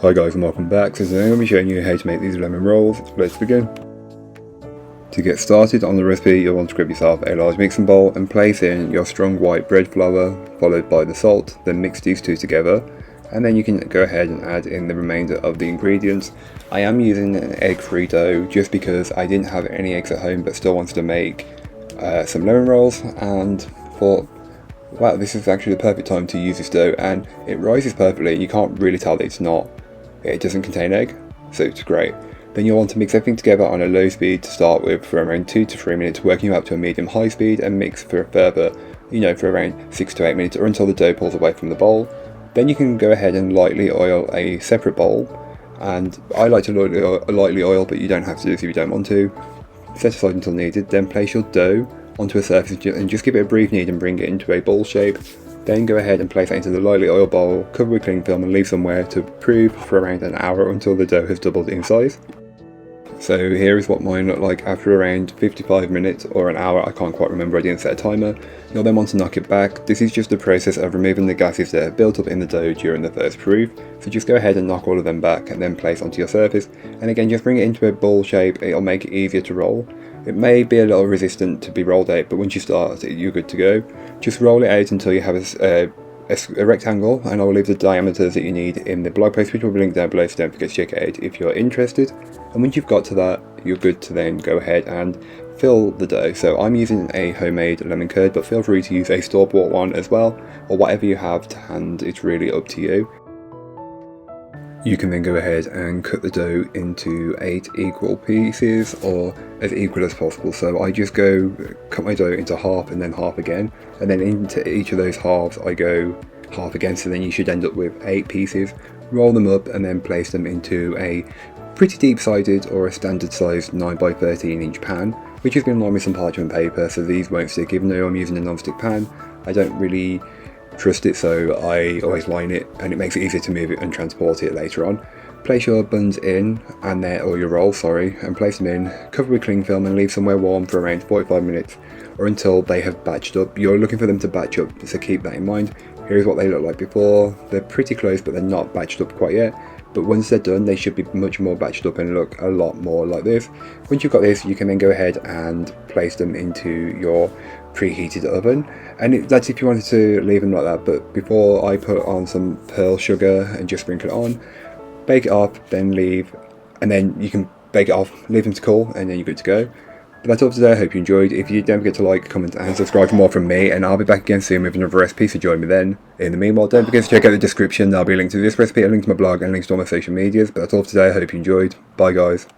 Hi guys and welcome back. So today I'm going to be showing you how to make these lemon rolls. Let's begin. To get started on the recipe, you'll want to grab yourself a large mixing bowl and place in your strong white bread flour followed by the salt, then mix these two together and then you can go ahead and add in the remainder of the ingredients. I am using an egg-free dough just because I didn't have any eggs at home but still wanted to make some lemon rolls and thought, wow, this is actually the perfect time to use this dough, and it rises perfectly. You can't really tell that it doesn't contain egg, so it's great. Then you'll want to mix everything together on a low speed to start with for around 2 to 3 minutes, working up to a medium high speed and mix for further, for around 6 to 8 minutes or until the dough pulls away from the bowl. Then you can go ahead and lightly oil a separate bowl, and I like to lightly oil, but you don't have to do this if you don't want to. Set aside until needed, then place your dough onto a surface and just give it a brief knead and bring it into a ball shape. Then go ahead and place it into the lightly oiled bowl, cover with cling film and leave somewhere to prove for around an hour until the dough has doubled in size. So here is what mine looked like after around 55 minutes or an hour, I can't quite remember, I didn't set a timer. You'll then want to knock it back. This is just the process of removing the gases that have built up in the dough during the first proof. So just go ahead and knock all of them back and then place onto your surface. And again, just bring it into a ball shape, it'll make it easier to roll. It may be a little resistant to be rolled out, but once you start, you're good to go. Just roll it out until you have a rectangle, and I will leave the diameters that you need in the blog post, which will be linked down below, so don't forget to check it out if you're interested. And once you've got to that, you're good to then go ahead and fill the dough. So I'm using a homemade lemon curd, but feel free to use a store-bought one as well, or whatever you have to hand, it's really up to you. You can then go ahead and cut the dough into 8 equal pieces, or as equal as possible. So I just cut my dough into half and then half again, and then into each of those halves I go half again, so then you should end up with 8 pieces. Roll them up and then place them into a pretty deep sided or a standard sized 9x13 inch pan, which has been lined with some parchment paper so these won't stick. Even though I'm using a non-stick pan, I don't really trust it, so I always line it, and it makes it easier to move it and transport it later on. Place your buns in, or your rolls, and place them in, cover with cling film and leave somewhere warm for around 45 minutes or until they have batched up. You're looking for them to batch up, so keep that in mind. Here's what they look like before. They're pretty close, but they're not batched up quite yet. But once they're done, they should be much more batched up and look a lot more like this. Once you've got this, you can then go ahead and place them into your preheated oven, and that's if you wanted to leave them like that. But before, I put on some pearl sugar and just sprinkle it on, bake it off, then leave, and then you can bake it off, leave them to cool, and then you're good to go. But that's all for today. I hope you enjoyed. If you did, don't forget to like, comment and subscribe for more from me, and I'll be back again soon with another recipe, so join me then. In the meanwhile, don't forget to check out the description. There'll be a link to this recipe, a link to my blog, and links to all my social medias. But that's all for today. I hope you enjoyed. Bye guys.